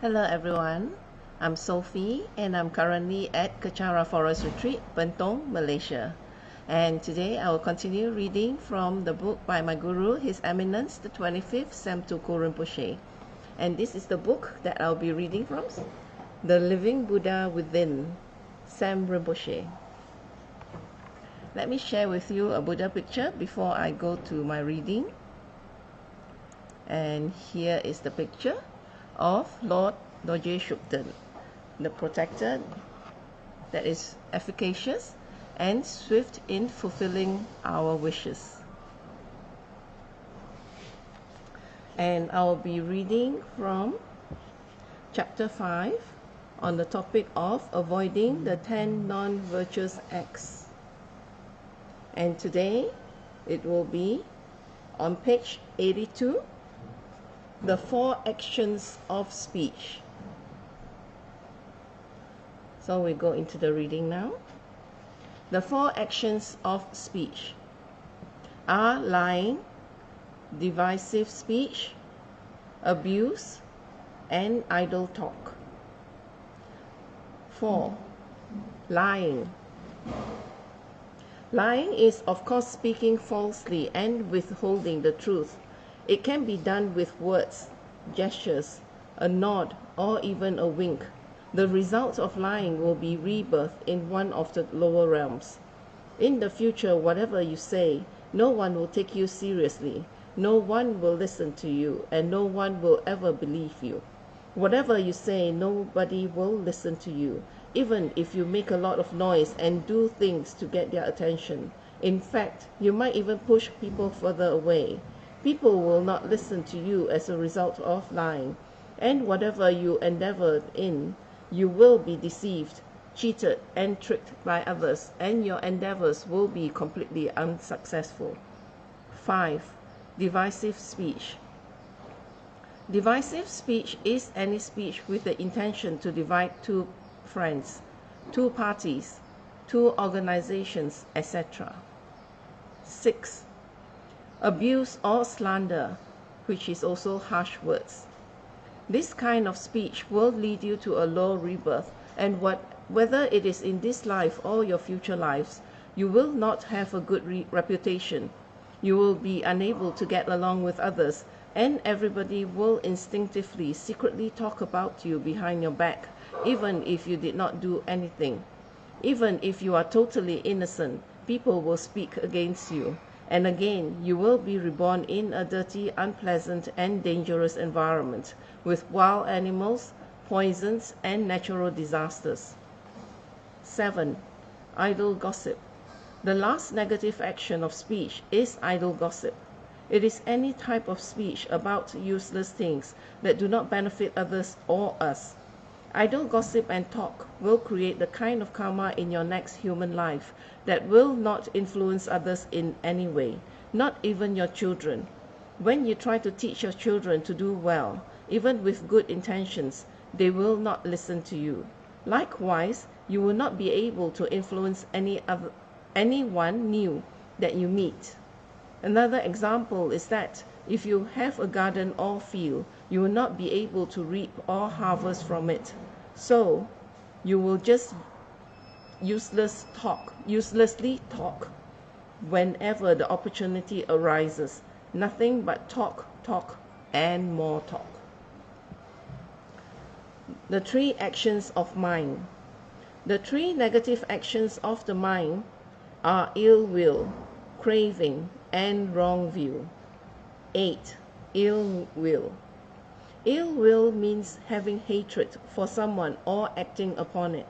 Hello everyone, I'm Sophie and I'm currently at Kechara Forest Retreat, Bentong, Malaysia. And today I will continue reading from the book by my guru, His Eminence, the 25th Sam Tuku Rinpoche. And this is the book that I'll be reading from, The Living Buddha Within, Sam Rinpoche. Let me share with you a Buddha picture before I go to my reading. And here is the picture of Lord Dorje Shugden, the protector that is efficacious and swift in fulfilling our wishes. And I'll be reading from chapter 5 on the topic of avoiding the 10 non-virtuous acts. And today it will be on page 82, the 4 actions of speech. So we go into the reading now. The 4 actions of speech are lying, divisive speech, abuse, and idle talk. 4. Lying. Lying is, of course, speaking falsely and withholding the truth. It can be done with words, gestures, a nod, or even a wink. The result of lying will be rebirth in one of the lower realms. In the future, whatever you say, no one will take you seriously, no one will listen to you, and no one will ever believe you. Whatever you say, nobody will listen to you, even if you make a lot of noise and do things to get their attention. In fact, you might even push people further away. People will not listen to you as a result of lying, and whatever you endeavor in, you will be deceived, cheated, and tricked by others, and your endeavors will be completely unsuccessful. 5. Divisive speech. Divisive speech is any speech with the intention to divide two friends, two parties, two organizations, etc. 6. Abuse or slander, which is also harsh words. This kind of speech will lead you to a low rebirth, and whether it is in this life or your future lives, you will not have a good reputation. You will be unable to get along with others, and everybody will instinctively, secretly talk about you behind your back, even if you did not do anything. Even if you are totally innocent, people will speak against you. And again, you will be reborn in a dirty, unpleasant, and dangerous environment with wild animals, poisons, and natural disasters. 7. Idle gossip. The last negative action of speech is idle gossip. It is any type of speech about useless things that do not benefit others or us. Idle gossip and talk will create the kind of karma in your next human life that will not influence others in any way, not even your children. When you try to teach your children to do well, even with good intentions, they will not listen to you. Likewise, you will not be able to influence anyone new that you meet. Another example is that if you have a garden or field, you will not be able to reap or harvest from it. So, you will just uselessly talk whenever the opportunity arises. Nothing but talk, and more talk. The 3 actions of mind. The 3 negative actions of the mind are ill will, craving, and wrong view. 8. Ill will. Ill will means having hatred for someone or acting upon it.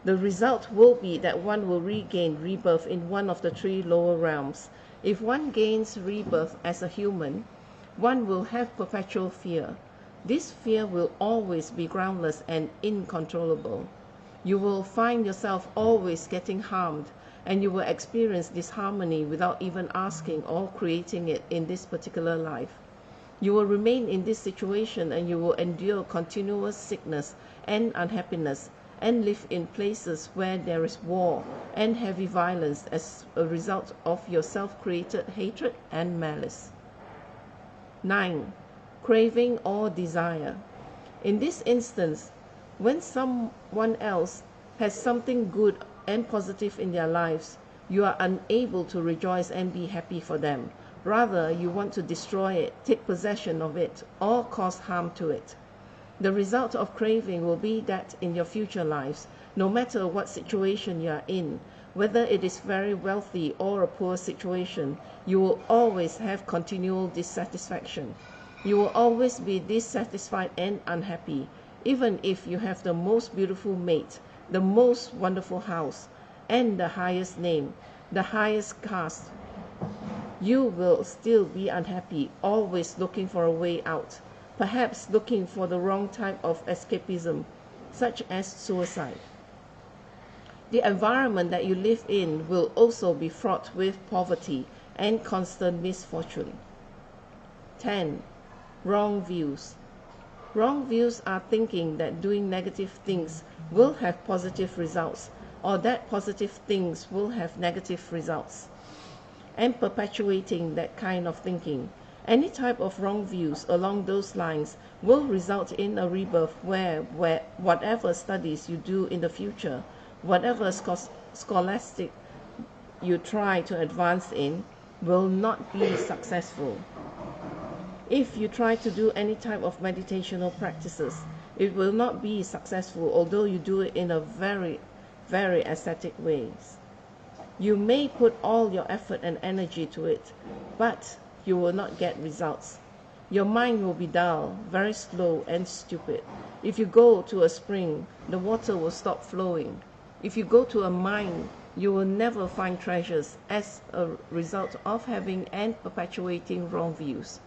The result will be that one will regain rebirth in one of the 3 lower realms. If one gains rebirth as a human, one will have perpetual fear. This fear will always be groundless and uncontrollable. You will find yourself always getting harmed, and you will experience disharmony without even asking or creating it in this particular life. You will remain in this situation and you will endure continuous sickness and unhappiness and live in places where there is war and heavy violence as a result of your self-created hatred and malice. 9. craving, or desire. In this instance, when someone else has something good and positive in their lives, you are unable to rejoice and be happy for them. Rather, you want to destroy it, take possession of it, or cause harm to it. The result of craving will be that in your future lives, no matter what situation you are in, whether it is very wealthy or a poor situation, you will always have continual dissatisfaction. You will always be dissatisfied and unhappy, even if you have the most beautiful mate, the most wonderful house, and the highest name, the highest caste. You will still be unhappy, always looking for a way out, perhaps looking for the wrong type of escapism, such as suicide. The environment that you live in will also be fraught with poverty and constant misfortune. 10. Wrong views. Wrong views are thinking that doing negative things will have positive results, or that positive things will have negative results, and perpetuating that kind of thinking. Any type of wrong views along those lines will result in a rebirth where whatever studies you do in the future, whatever scholastic you try to advance in, will not be successful. If you try to do any type of meditational practices, it will not be successful, although you do it in a very, very ascetic ways. You may put all your effort and energy to it, but you will not get results. Your mind will be dull, very slow and stupid. If you go to a spring, the water will stop flowing. If you go to a mine, you will never find treasures as a result of having and perpetuating wrong views.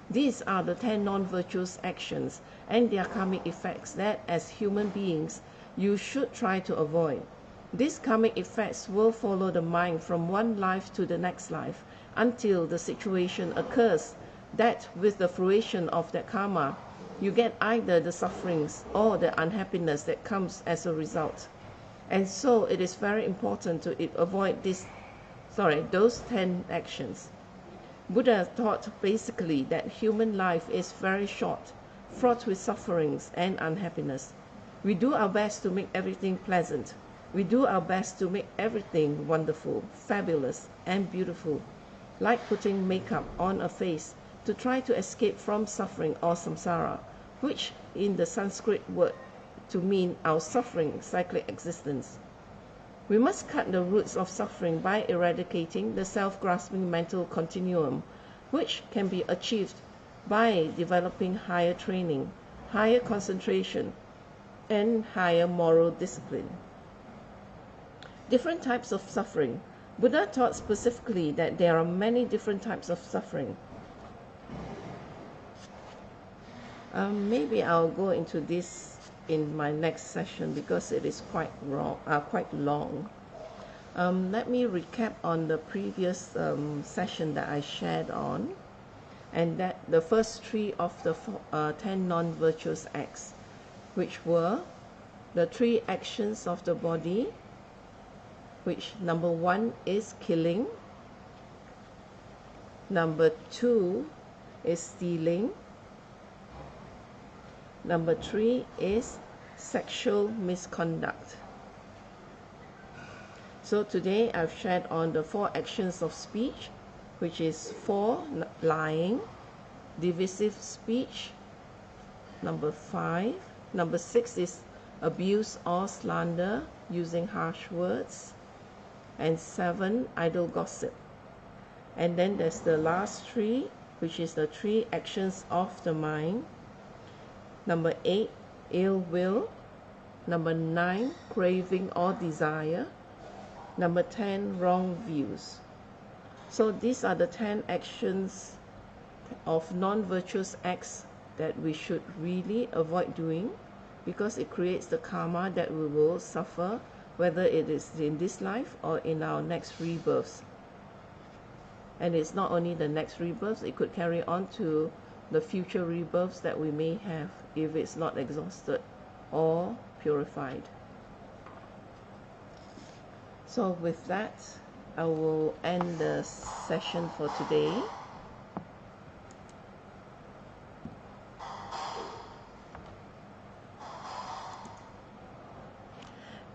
These are the 10 non-virtuous actions and their karmic effects that, as human beings, you should try to avoid. These karmic effects will follow the mind from one life to the next life until the situation occurs that with the fruition of that karma, you get either the sufferings or the unhappiness that comes as a result. And so it is very important to avoid those 10 actions. Buddha taught basically that human life is very short, fraught with sufferings and unhappiness. We do our best to make everything pleasant. We do our best to make everything wonderful, fabulous, and beautiful, like putting makeup on a face to try to escape from suffering or samsara, which in the Sanskrit word to mean our suffering cyclic existence. We must cut the roots of suffering by eradicating the self-grasping mental continuum, which can be achieved by developing higher training, higher concentration, and higher moral discipline. Different types of suffering. Buddha taught specifically that there are many different types of suffering. Maybe I'll go into this in my next session because it is quite long. Let me recap on the previous session that I shared on, and that the first 3 of the 10 non-virtuous acts, which were the 3 actions of the body, which number 1 is killing, number 2 is stealing, number 3 is sexual misconduct. So today I've shared on the 4 actions of speech, which is 4, lying, divisive speech, number 5, number 6 is abuse or slander using harsh words, and 7, idle gossip. And then there's the last 3, which is the 3 actions of the mind. Number 8, ill will. Number 9, craving or desire. Number 10, wrong views. So these are the 10 actions of non-virtuous acts that we should really avoid doing, because it creates the karma that we will suffer, whether it is in this life or in our next rebirths. And it's not only the next rebirths, it could carry on to the future rebirths that we may have if it's not exhausted or purified. So with that, I will end the session for today.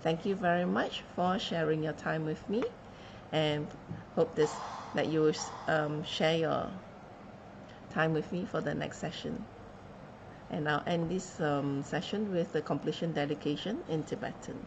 Thank you very much for sharing your time with me, and hope that you will share your time with me for the next session. And I'll end this session with the completion dedication in Tibetan.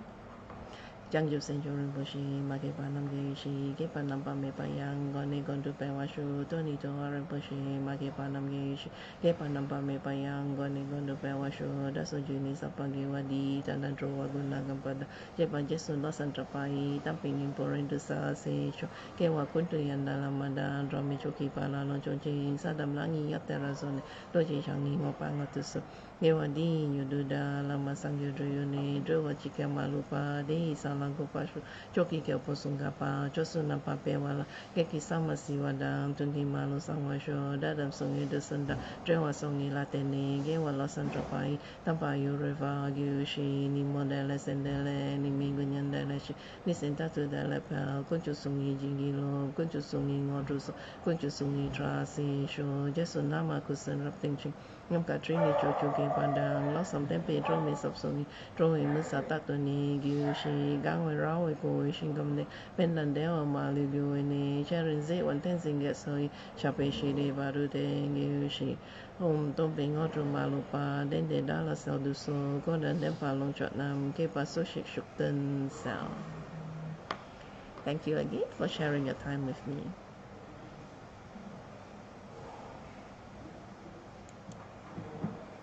Jang yu sen yorin boshi ma ke pa nam ge shi ke pa nam pa me pa yang gon ni gon tu pe wa shu to ni to rin boshi ma ke pa nam ge shi ke pa nam pa me pa yang gon ni gon tu pe wa shu da so ju ni sa pa ge wa di ta nan tro wa gun na gam pa da je pa je sun lo san tra pa yi tam ping yin po rin tu sa se shu ke wa kun tu yan da la ma da dro mi chu ki pa la lo chon chi sa dam la ni ya te ra so ne do ji chang ni mo pa nga tu so ke wa di yu du da la ma sang yu dru yu ni dru wa chi ke ma lu pa de sa la go pa shu choki ke po sung ga pa cho su na pa pe wa la ke ki sa ma si wa da tun ki ma lu sang wa shu da dam sung yu de sun da dre wa sung ni la te ni ke wa la san tro pa yi tam pa yu re va yu shi ni mo de le sen de le ni mi gu nyan de le shi ni sen ta tu de le pa kun chu sung yi jing gi lo kun chu sung yi ngo dru so kun chu sung yi tra si shu je su na ma ku sen rap ting ching ngam ka tri ni chu chu ke pa da lo sam tem pe tro mi sap sung ni tro yi mu sa ta tu ni gi shi gang we ra we ko shi gam ne pen dan de wa ma li gu we ni cha rin ze wan ten sing ge so yi cha pe shi de ba ru de gi shi tom pe ngo tru ma lu pa den de da la sao du so ko dan den pa long chot nam ke pa so shik shuk ten sao. Thank you again for sharing your time with me.